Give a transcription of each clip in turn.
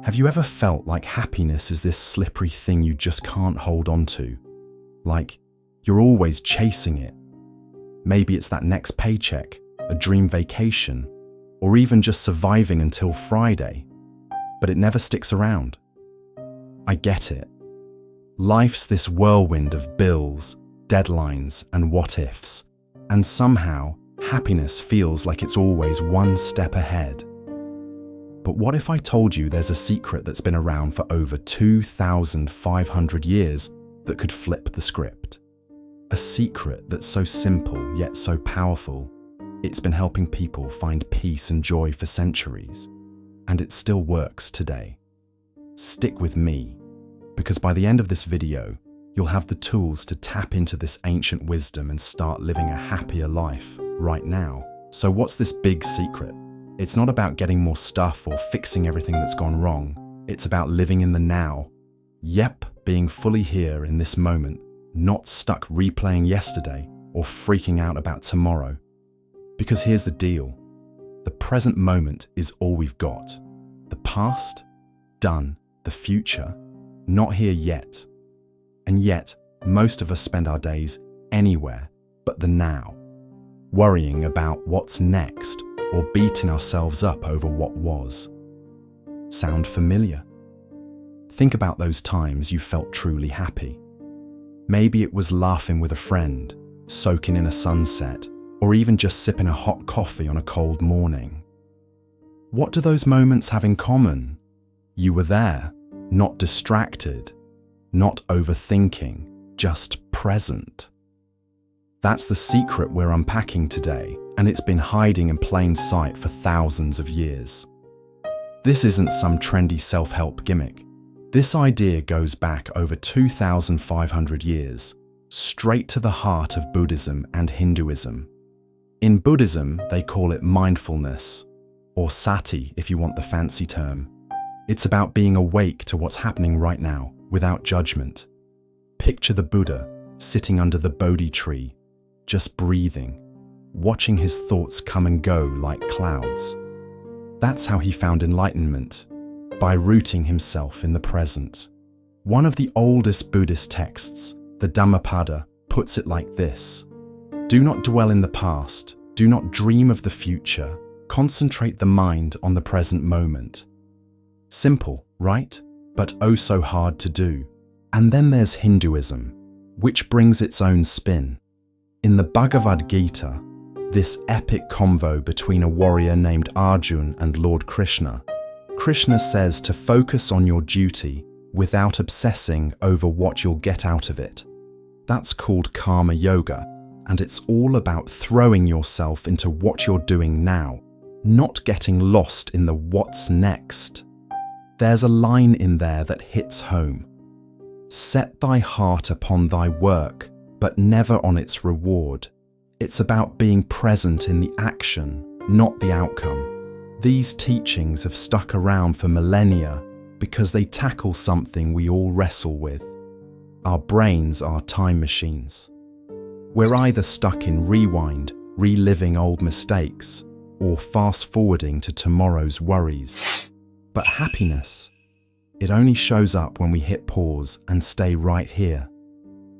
Have you ever felt like happiness is this slippery thing you just can't hold on to? Like you're always chasing it? Maybe it's that next paycheck, a dream vacation, or even just surviving until Friday, but it never sticks around. I get it. Life's this whirlwind of bills, deadlines, and what-ifs, and somehow happiness feels like it's always one step ahead. But what if I told you there's a secret that's been around for over 2,500 years that could flip the script? A secret that's so simple yet so powerful, it's been helping people find peace and joy for centuries, and it still works today. Stick with me, because by the end of this video, you'll have the tools to tap into this ancient wisdom and start living a happier life right now. So what's this big secret? It's not about getting more stuff or fixing everything that's gone wrong. It's about living in the now. Yep, being fully here in this moment, not stuck replaying yesterday or freaking out about tomorrow. Because here's the deal. The present moment is all we've got. The past, done. The future, not here yet. And yet, most of us spend our days anywhere but the now, worrying about what's next or beating ourselves up over what was. Sound familiar? Think about those times you felt truly happy. Maybe it was laughing with a friend, soaking in a sunset, or even just sipping a hot coffee on a cold morning. What do those moments have in common? You were there, not distracted, not overthinking, just present. That's the secret we're unpacking today, and it's been hiding in plain sight for thousands of years. This isn't some trendy self-help gimmick. This idea goes back over 2,500 years, straight to the heart of Buddhism and Hinduism. In Buddhism, they call it mindfulness, or sati if you want the fancy term. It's about being awake to what's happening right now, without judgment. Picture the Buddha sitting under the Bodhi tree, just breathing, watching his thoughts come and go like clouds. That's how he found enlightenment, by rooting himself in the present. One of the oldest Buddhist texts, the Dhammapada, puts it like this: do not dwell in the past, do not dream of the future, concentrate the mind on the present moment. Simple, right? But oh so hard to do. And then there's Hinduism, which brings its own spin. In the Bhagavad Gita, this epic convo between a warrior named Arjun and Lord Krishna, Krishna says to focus on your duty without obsessing over what you'll get out of it. That's called Karma Yoga, and it's all about throwing yourself into what you're doing now, not getting lost in the what's next. There's a line in there that hits home. Set thy heart upon thy work, but never on its reward. It's about being present in the action, not the outcome. These teachings have stuck around for millennia because they tackle something we all wrestle with. Our brains are time machines. We're either stuck in rewind, reliving old mistakes, or fast-forwarding to tomorrow's worries. But happiness, it only shows up when we hit pause and stay right here.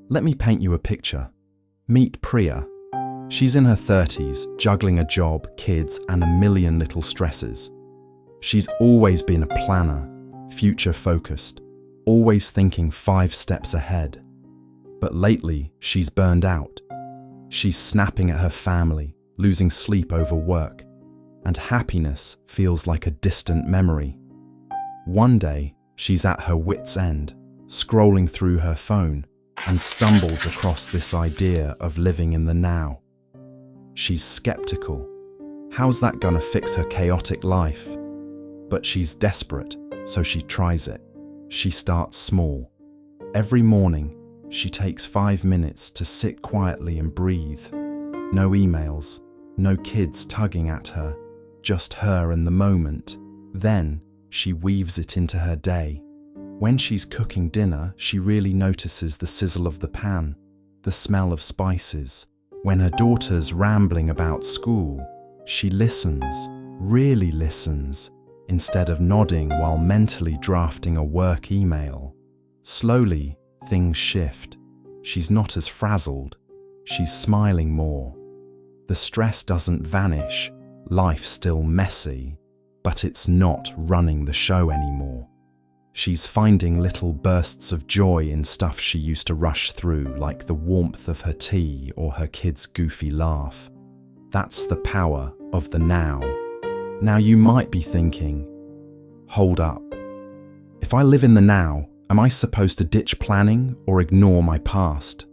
Let me paint you a picture. Meet Priya. She's in her 30s, juggling a job, kids, and a million little stresses. She's always been a planner, future-focused, always thinking 5 steps ahead. But lately, she's burned out. She's snapping at her family, losing sleep over work, and happiness feels like a distant memory. One day, she's at her wit's end, scrolling through her phone, and stumbles across this idea of living in the now. She's skeptical. How's that gonna fix her chaotic life? But she's desperate, so she tries it. She starts small. Every morning, she takes 5 minutes to sit quietly and breathe. No emails, no kids tugging at her, just her and the moment. Then, she weaves it into her day. When she's cooking dinner, she really notices the sizzle of the pan, the smell of spices. When her daughter's rambling about school, she listens, really listens, instead of nodding while mentally drafting a work email. Slowly, things shift. She's not as frazzled. She's smiling more. The stress doesn't vanish. Life's still messy, but it's not running the show anymore. She's finding little bursts of joy in stuff she used to rush through, like the warmth of her tea or her kid's goofy laugh. That's the power of the now. Now you might be thinking, hold up. If I live in the now, am I supposed to ditch planning or ignore my past?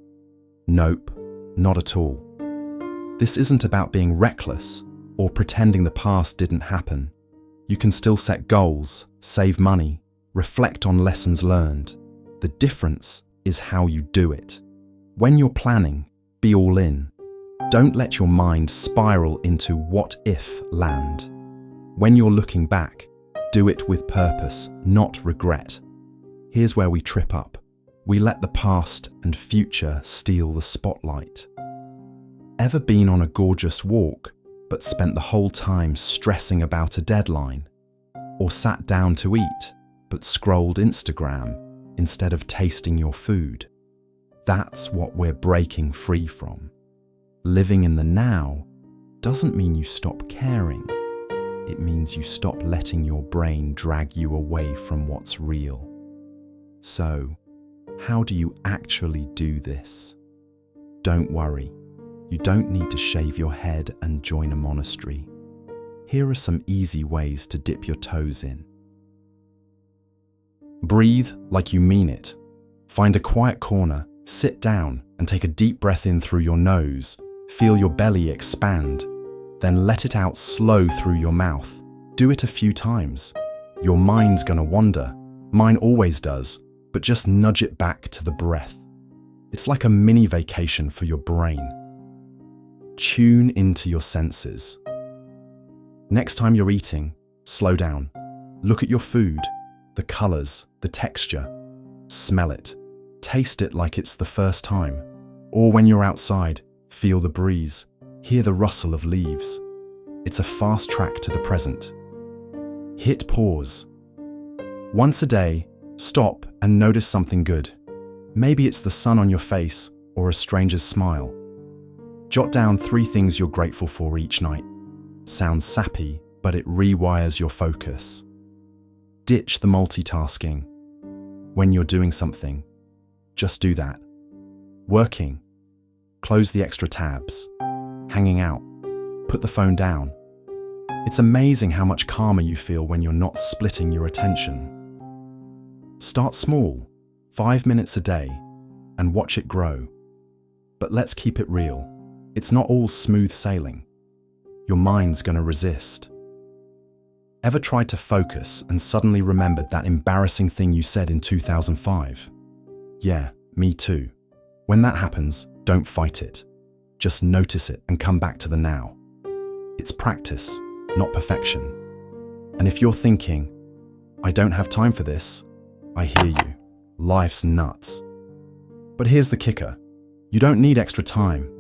Nope, not at all. This isn't about being reckless or pretending the past didn't happen. You can still set goals, save money, reflect on lessons learned. The difference is how you do it. When you're planning, be all in. Don't let your mind spiral into what if land. When you're looking back, do it with purpose, not regret. Here's where we trip up. We let the past and future steal the spotlight. Ever been on a gorgeous walk, but spent the whole time stressing about a deadline? Or sat down to eat, but scrolled Instagram instead of tasting your food? That's what we're breaking free from. Living in the now doesn't mean you stop caring. It means you stop letting your brain drag you away from what's real. So, how do you actually do this? Don't worry, you don't need to shave your head and join a monastery. Here are some easy ways to dip your toes in. Breathe like you mean it. Find a quiet corner, sit down, and take a deep breath in through your nose. Feel your belly expand. Then let it out slow through your mouth. Do it a few times. Your mind's gonna wander. Mine always does, but just nudge it back to the breath. It's like a mini vacation for your brain. Tune into your senses. Next time you're eating, slow down. Look at your food, the colors, the texture. Smell it. Taste it like it's the first time. Or when you're outside, feel the breeze. Hear the rustle of leaves. It's a fast track to the present. Hit pause. Once a day, stop and notice something good. Maybe it's the sun on your face or a stranger's smile. Jot down 3 things you're grateful for each night. Sounds sappy, but it rewires your focus. Ditch the multitasking. When you're doing something, just do that. Working, close the extra tabs. Hanging out, put the phone down. It's amazing how much calmer you feel when you're not splitting your attention. Start small, 5 minutes a day, and watch it grow. But let's keep it real. It's not all smooth sailing. Your mind's gonna resist. Ever tried to focus and suddenly remembered that embarrassing thing you said in 2005? Yeah, me too. When that happens, don't fight it. Just notice it and come back to the now. It's practice, not perfection. And if you're thinking, I don't have time for this, I hear you. Life's nuts. But here's the kicker. You don't need extra time.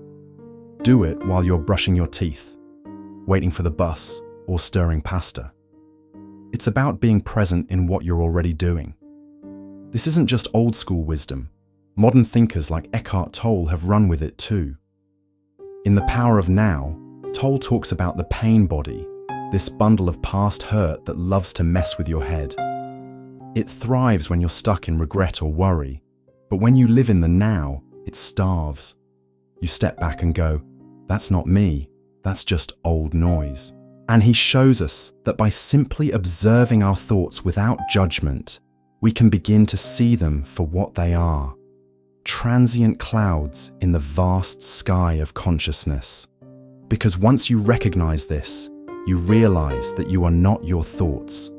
Do it while you're brushing your teeth, waiting for the bus, or stirring pasta. It's about being present in what you're already doing. This isn't just old school wisdom. Modern thinkers like Eckhart Tolle have run with it too. In The Power of Now, Tolle talks about the pain body, this bundle of past hurt that loves to mess with your head. It thrives when you're stuck in regret or worry, but when you live in the now, it starves. You step back and go, that's not me, that's just old noise. And he shows us that by simply observing our thoughts without judgment, we can begin to see them for what they are. Transient clouds in the vast sky of consciousness. Because once you recognize this, you realize that you are not your thoughts.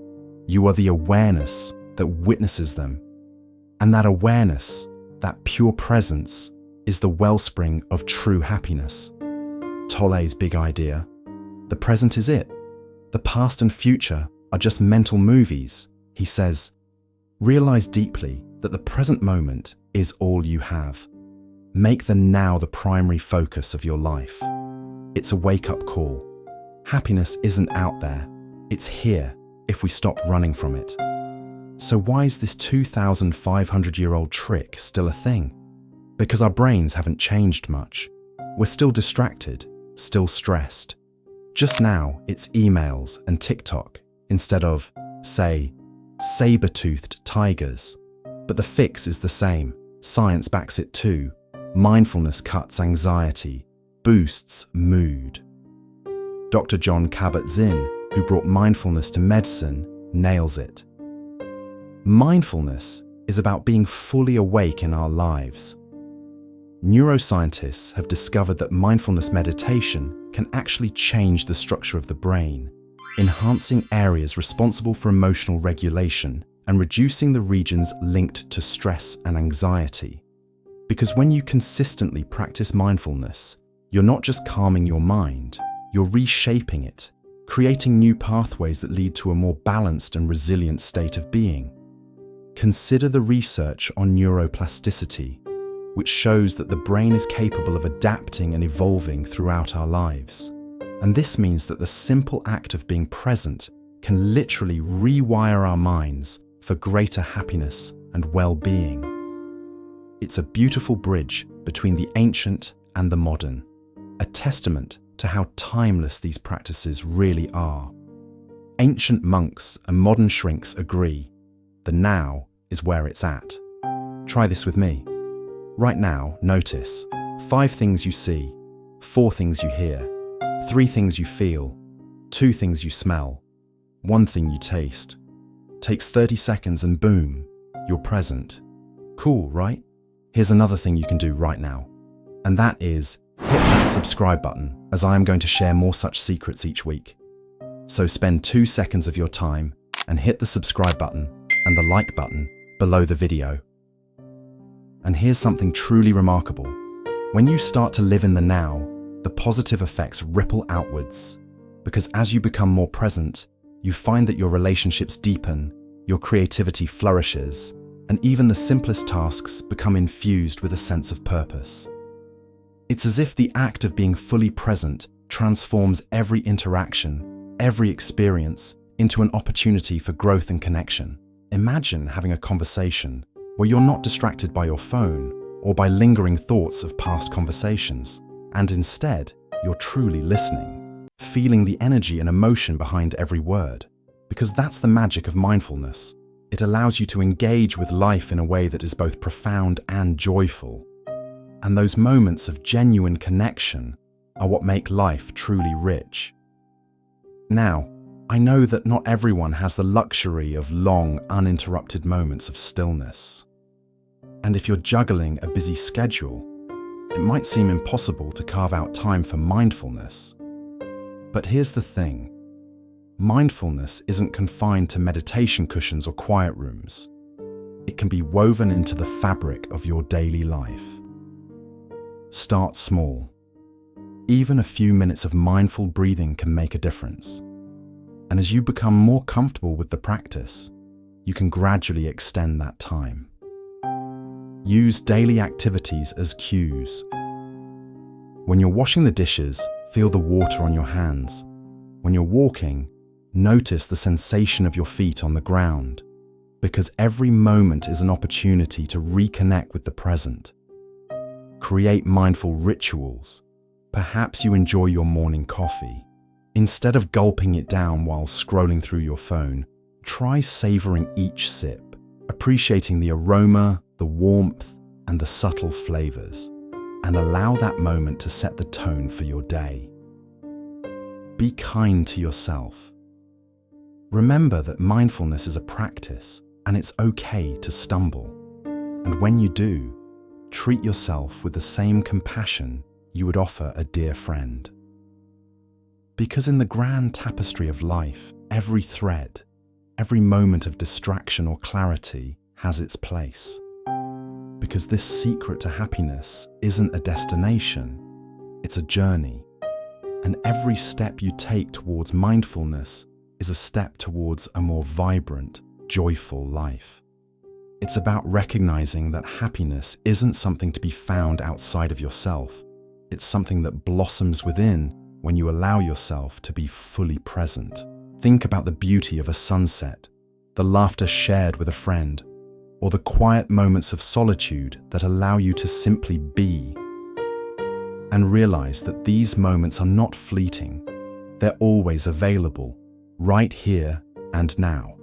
You are the awareness that witnesses them. And that awareness, that pure presence, is the wellspring of true happiness. Tolle's big idea. The present is it. The past and future are just mental movies. He says, realize deeply that the present moment is all you have. Make the now the primary focus of your life. It's a wake-up call. Happiness isn't out there. It's here. if we stop running from it. So why is this 2,500-year-old trick still a thing? Because our brains haven't changed much. We're still distracted, still stressed. Just now, it's emails and TikTok instead of, say, saber-toothed tigers. But the fix is the same. Science backs it too. Mindfulness cuts anxiety, boosts mood. Dr. Jon Kabat-Zinn, who brought mindfulness to medicine, nails it. Mindfulness is about being fully awake in our lives. Neuroscientists have discovered that mindfulness meditation can actually change the structure of the brain, enhancing areas responsible for emotional regulation and reducing the regions linked to stress and anxiety. Because when you consistently practice mindfulness, you're not just calming your mind, you're reshaping it, creating new pathways that lead to a more balanced and resilient state of being. Consider the research on neuroplasticity, which shows that the brain is capable of adapting and evolving throughout our lives. And this means that the simple act of being present can literally rewire our minds for greater happiness and well-being. It's a beautiful bridge between the ancient and the modern, a testament to how timeless these practices really are. Ancient monks and modern shrinks agree, the now is where it's at. Try this with me. Right now, notice 5 things you see, 4 things you hear, 3 things you feel, 2 things you smell, 1 thing you taste. Takes 30 seconds and boom, you're present. Cool, right? Here's another thing you can do right now, and that is hit that subscribe button, as I am going to share more such secrets each week. So spend 2 seconds of your time and hit the subscribe button and the like button below the video. And here's something truly remarkable. When you start to live in the now, the positive effects ripple outwards, because as you become more present, you find that your relationships deepen, your creativity flourishes, and even the simplest tasks become infused with a sense of purpose. It's as if the act of being fully present transforms every interaction, every experience, into an opportunity for growth and connection. Imagine having a conversation where you're not distracted by your phone or by lingering thoughts of past conversations, and instead, you're truly listening, feeling the energy and emotion behind every word. Because that's the magic of mindfulness. It allows you to engage with life in a way that is both profound and joyful. And those moments of genuine connection are what make life truly rich. Now, I know that not everyone has the luxury of long, uninterrupted moments of stillness. And if you're juggling a busy schedule, it might seem impossible to carve out time for mindfulness. But here's the thing. Mindfulness isn't confined to meditation cushions or quiet rooms. It can be woven into the fabric of your daily life. Start small. Even a few minutes of mindful breathing can make a difference. And as you become more comfortable with the practice, you can gradually extend that time. Use daily activities as cues. When you're washing the dishes, feel the water on your hands. When you're walking, notice the sensation of your feet on the ground, because every moment is an opportunity to reconnect with the present. Create mindful rituals. Perhaps you enjoy your morning coffee. Instead of gulping it down while scrolling through your phone, try savoring each sip, appreciating the aroma, the warmth, and the subtle flavors, and allow that moment to set the tone for your day. Be kind to yourself. Remember that mindfulness is a practice, and it's okay to stumble. And when you do, treat yourself with the same compassion you would offer a dear friend. Because in the grand tapestry of life, every thread, every moment of distraction or clarity has its place. Because this secret to happiness isn't a destination, it's a journey. And every step you take towards mindfulness is a step towards a more vibrant, joyful life. It's about recognizing that happiness isn't something to be found outside of yourself. It's something that blossoms within when you allow yourself to be fully present. Think about the beauty of a sunset, the laughter shared with a friend, or the quiet moments of solitude that allow you to simply be. And realize that these moments are not fleeting. They're always available, right here and now.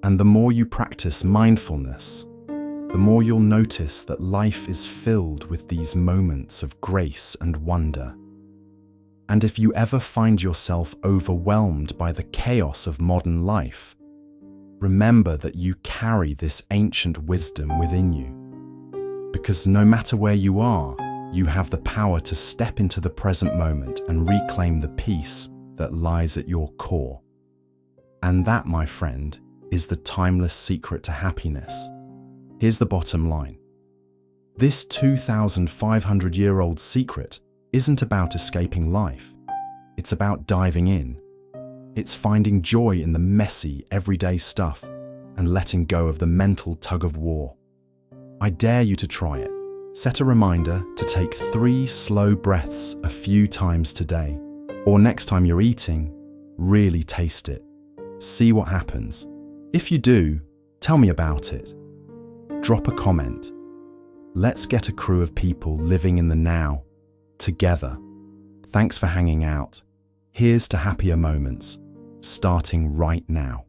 And the more you practice mindfulness, the more you'll notice that life is filled with these moments of grace and wonder. And if you ever find yourself overwhelmed by the chaos of modern life, remember that you carry this ancient wisdom within you. Because no matter where you are, you have the power to step into the present moment and reclaim the peace that lies at your core. And that, my friend, is the timeless secret to happiness. Here's the bottom line. This 2,500-year-old secret isn't about escaping life. It's about diving in. It's finding joy in the messy, everyday stuff and letting go of the mental tug-of-war. I dare you to try it. Set a reminder to take 3 slow breaths a few times today. Or next time you're eating, really taste it. See what happens. If you do, tell me about it. Drop a comment. Let's get a crew of people living in the now, together. Thanks for hanging out. Here's to happier moments, starting right now.